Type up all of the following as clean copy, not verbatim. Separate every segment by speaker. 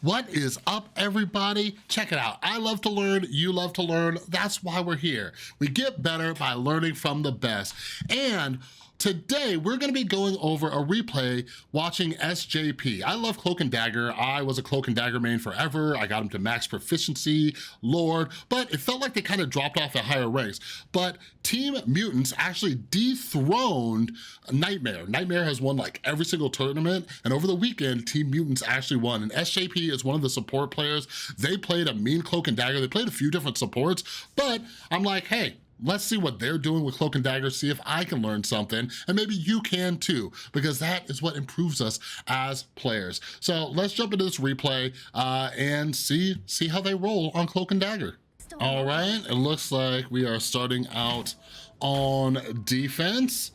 Speaker 1: What is up, everybody? Check it out. I love to learn, you love to learn. That's why we're here. We get better by learning from the best. And today, we're gonna be going over a replay watching SJP. I love Cloak and Dagger. I was a Cloak and Dagger main forever. I got him to max proficiency, Lord, but it felt like they kind of dropped off at higher ranks. But Team Mutants actually dethroned Nightmare. Nightmare has won like every single tournament, and over the weekend, Team Mutants actually won. And SJP is one of the support players. They played a mean Cloak and Dagger. They played a few different supports, but I'm like, hey, let's see what they're doing with Cloak and Dagger, see if I can learn something, and maybe you can too, because that is what improves us as players. So let's jump into this replay and see how they roll on Cloak and Dagger. All right, it looks like we are starting out on defense.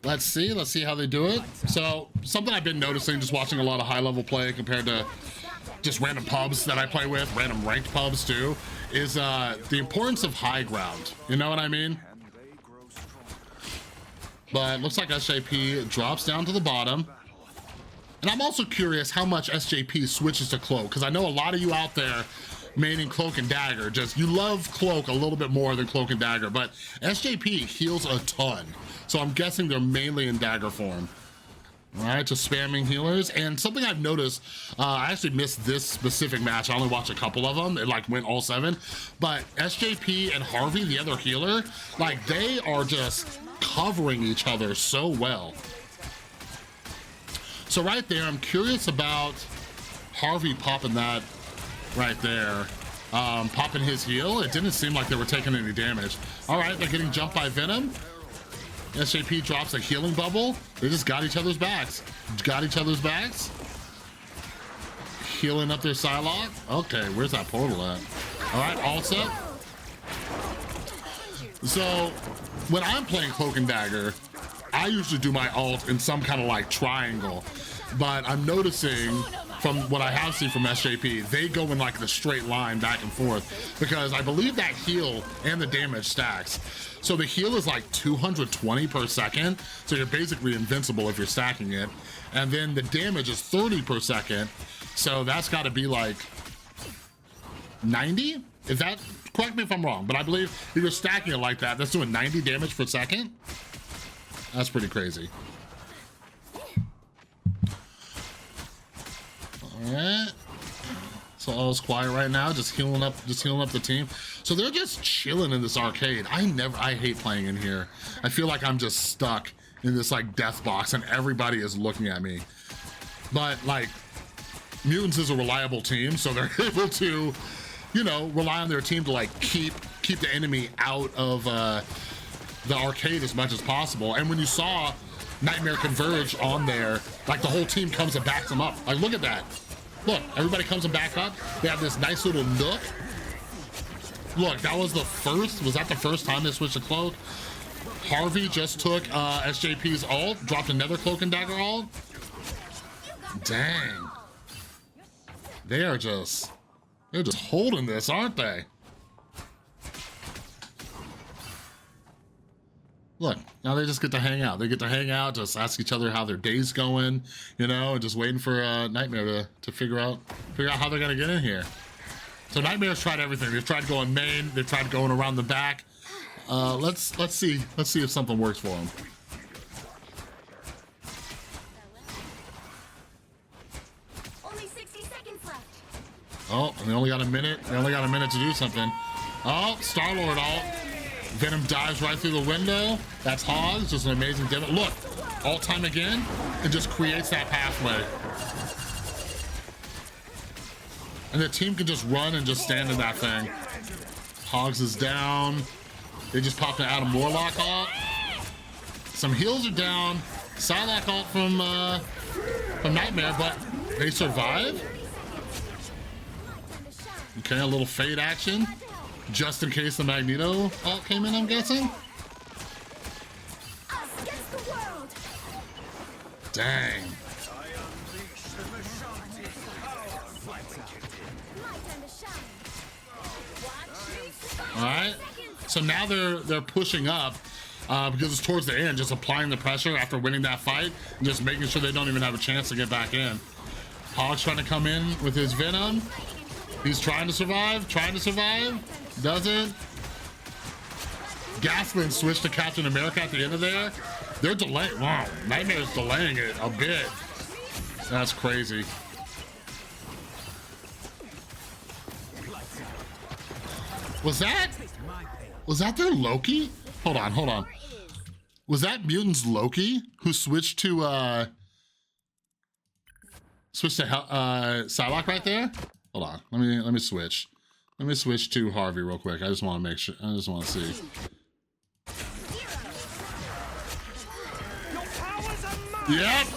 Speaker 1: Let's see how they do it. So something I've been noticing just watching a lot of high level play compared to just random pubs that I play with, random ranked pubs too, is the importance of high ground. You know what I mean? But looks like SJP drops down to the bottom. And I'm also curious how much SJP switches to Cloak, because I know a lot of you out there maining Cloak and Dagger, you love Cloak a little bit more than Cloak and Dagger, but SJP heals a ton. So I'm guessing they're mainly in Dagger form. All right, just spamming healers. And something I've noticed, I actually missed this specific match. I only watched a couple of them. It like went all 7. But SJP and Harvey, the other healer, like they are just covering each other so well. So right there, I'm curious about Harvey popping that right there. Popping his heal. It didn't seem like they were taking any damage. All right, they're getting jumped by Venom. SJP drops a healing bubble. They just got each other's backs. Healing up their Psylocke. Okay, where's that portal at? All right, also. So when I'm playing Cloak and Dagger, I usually do my ult in some kind of like triangle. But I'm noticing from what I have seen from SJP, they go in like the straight line back and forth, because I believe that heal and the damage stacks. So the heal is like 220 per second, so you're basically invincible if you're stacking it. And then the damage is 30 per second, so that's gotta be like 90? Is that, correct me if I'm wrong, but I believe if you're stacking it like that, that's doing 90 damage per second? That's pretty crazy. All right. So all's quiet right now, just healing up the team. So they're just chilling in this arcade. I hate playing in here. I feel like I'm just stuck in this like death box and everybody is looking at me. But like, Mutants is a reliable team, so they're able to, you know, rely on their team to like keep the enemy out of the arcade as much as possible. And when you saw Nightmare converge on there, like the whole team comes and backs them up. Like, look at that. Look, everybody comes and back up. They have this nice little nook. Look, that was that the first time they switched to Cloak? Harvey just took SJP's ult, dropped another Cloak and Dagger ult. Dang. They're just holding this, aren't they? Look, now they just get to hang out. They get to hang out, just ask each other how their day's going, you know, and just waiting for Nightmare to figure out how they're gonna get in here. So Nightmare's tried everything. They've tried going main, they've tried going around the back. Let's see if something works for them.
Speaker 2: Only 60 seconds left.
Speaker 1: Oh, and they only got a minute. They only got a minute to do something. Oh, Star-Lord ult. Venom dives right through the window. That's Hogs, just an amazing demo. Look, ult time again, it just creates that pathway. And the team can just run and just stand in that thing. Hogs is down. They just popped an Adam Warlock ult. Some heals are down. Psylocke ult from Nightmare, but they survive. Okay, a little fade action. Just in case the Magneto ult came in, I'm guessing. Dang. All right, so now they're pushing up because it's towards the end, just applying the pressure after winning that fight and just making sure they don't even have a chance to get back in. Hog's trying to come in with his venom. He's trying to survive, doesn't. Gasland switched to Captain America at the end of there. They're delaying, wow, Nightmare's delaying it a bit. That's crazy. Was that their Loki? Hold on. Was that Mutants Loki who switched to Psylocke right there? Hold on, let me switch. Let me switch to Harvey real quick. I just want to make sure. I just want to see. Yep.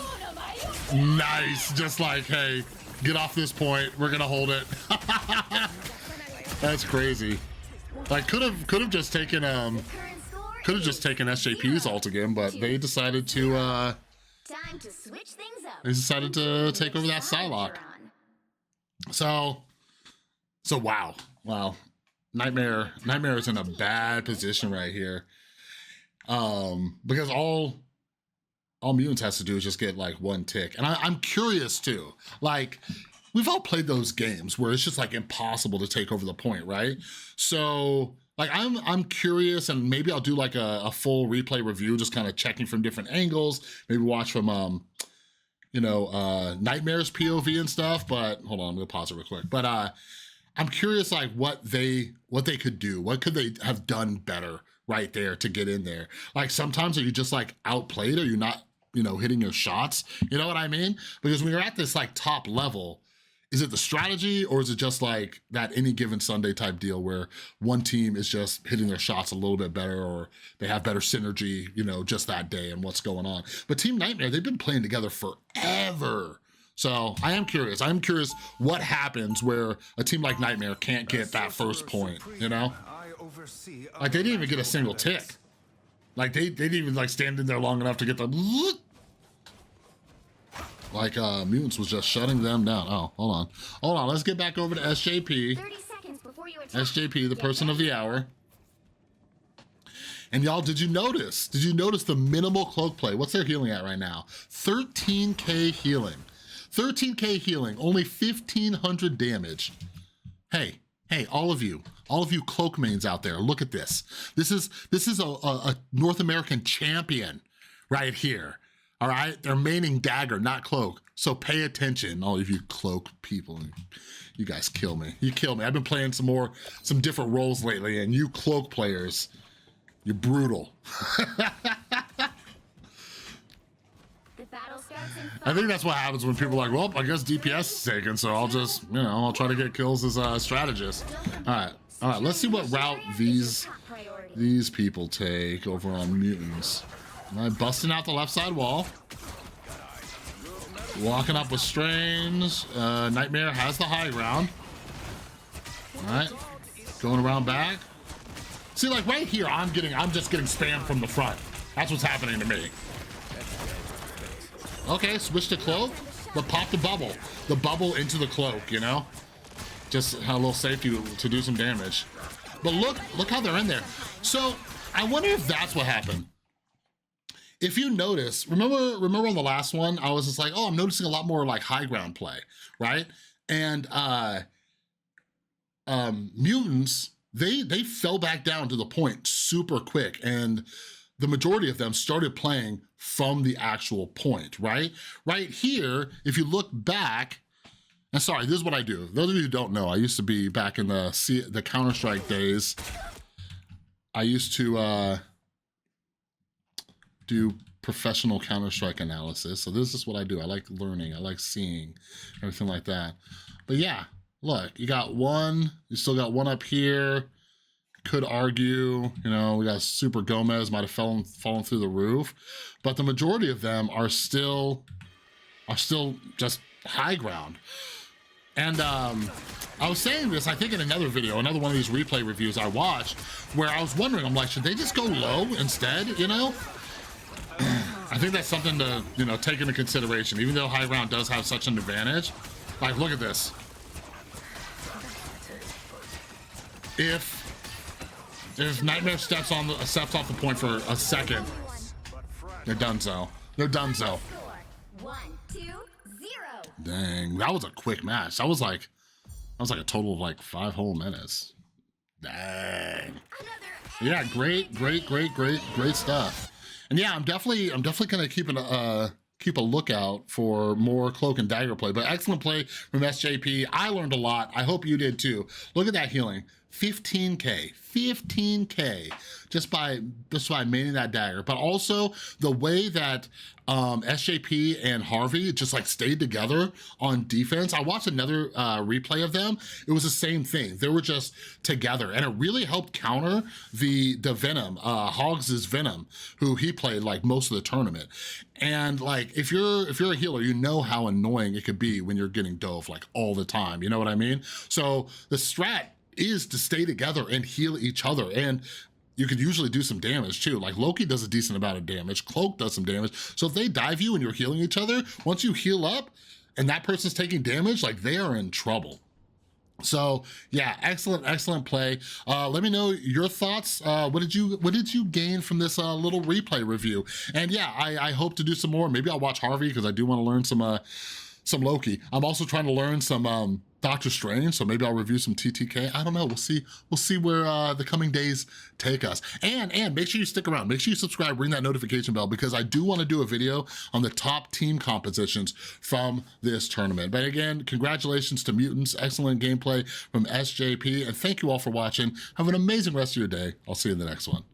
Speaker 1: Nice. Just like, hey, get off this point. We're gonna hold it. That's crazy. Like could have just taken SJP's ult again, but they decided to
Speaker 2: Time to switch things up.
Speaker 1: they decided to take over that Psylocke. So wow. Nightmare is in a bad position right here. Because all Mutants has to do is just get like one tick. And I'm curious too. Like, we've all played those games where it's just like impossible to take over the point, right? So like I'm curious, and maybe I'll do like a full replay review, just kind of checking from different angles, maybe watch from Nightmare's POV and stuff. But hold on, I'm gonna pause it real quick. But I'm curious like what they could do. What could they have done better right there to get in there? Like sometimes are you just like outplayed, or you're not, hitting your shots? You know what I mean? Because when you're at this like top level, is it the strategy, or is it just like that any given Sunday type deal where one team is just hitting their shots a little bit better, or they have better synergy, just that day and what's going on? But Team Nightmare, they've been playing together forever. So I am curious. I'm curious what happens where a team like Nightmare can't get that first point, Like they didn't even get a single tick. Like they didn't even like stand in there long enough to get the... Like Mutants was just shutting them down. Oh, hold on. Let's get back over to SJP.
Speaker 2: 30 seconds before you attack.
Speaker 1: SJP, the person of the hour. And y'all, did you notice the minimal cloak play? What's their healing at right now? 13K healing. 13K healing, only 1,500 damage. Hey, all of you cloak mains out there, look at this. This is a North American champion right here. All right, they're maining dagger, not cloak. So pay attention, all of you cloak people. You guys kill me. You kill me. I've been playing some different roles lately, and you cloak players, you're brutal. I think that's what happens when people are like, well, I guess DPS is taken, so I'll just, I'll try to get kills as a strategist. All right, let's see what route these people take over on Mutants. All right, busting out the left side wall. Walking up with Strange. Nightmare has the high ground. All right, going around back. See, like right here, I'm just getting spammed from the front. That's what's happening to me. Okay, switch to cloak, but pop the bubble. The bubble into the cloak, Just had a little safety to do some damage. But look how they're in there. So I wonder if that's what happened. If you notice, remember on the last one, I was just like, oh, I'm noticing a lot more like high ground play, right? And Mutants, they fell back down to the point super quick, and the majority of them started playing from the actual point, right? Right here, if you look back, and sorry, this is what I do. Those of you who don't know, I used to be back in the Counter-Strike days. I used to do professional Counter-Strike analysis. So this is what I do. I like learning, I like seeing, everything like that. But yeah, look, you got one, you still got one up here. Could argue, we got Super Gomez might have fallen through the roof, but the majority of them are still just high ground. And I was saying this, I think in another video, another one of these replay reviews I watched, where I was wondering, I'm like, should they just go low instead, I think that's something to, take into consideration, even though high ground does have such an advantage. Like, look at this. If Nightmare steps off the point for a second, they're donezo. They're donezo.
Speaker 2: 1-2-0.
Speaker 1: Dang, that was a quick match. That was like a total of like 5 whole minutes. Dang. Yeah, great stuff. And yeah, I'm definitely gonna keep a lookout for more Cloak and Dagger play, but excellent play from SJP. I learned a lot. I hope you did too. Look at that healing. 15K just by maining that dagger, but also the way that SJP and Harvey just like stayed together on defense. I watched another replay of them. It was the same thing. They were just together, and it really helped counter the Venom, Hogs's Venom, who he played like most of the tournament. And like, if you're a healer, you know how annoying it could be when you're getting dove like all the time, you know what I mean? So the strat is to stay together and heal each other, and you can usually do some damage too. Like Loki does a decent amount of damage, Cloak does some damage. So if they dive you and you're healing each other, once you heal up and that person's taking damage, like they are in trouble. So yeah, excellent play. Let me know your thoughts. What did you gain from this little replay review? And yeah, I hope to do some more. Maybe I'll watch Harvey because I do want to learn some Loki. I'm also trying to learn some Doctor Strange, so maybe I'll review some TTK. I don't know, we'll see where the coming days take us. And make sure you stick around, make sure you subscribe, ring that notification bell, because I do wanna do a video on the top team compositions from this tournament. But again, congratulations to Mutants, excellent gameplay from SJP, and thank you all for watching. Have an amazing rest of your day. I'll see you in the next one.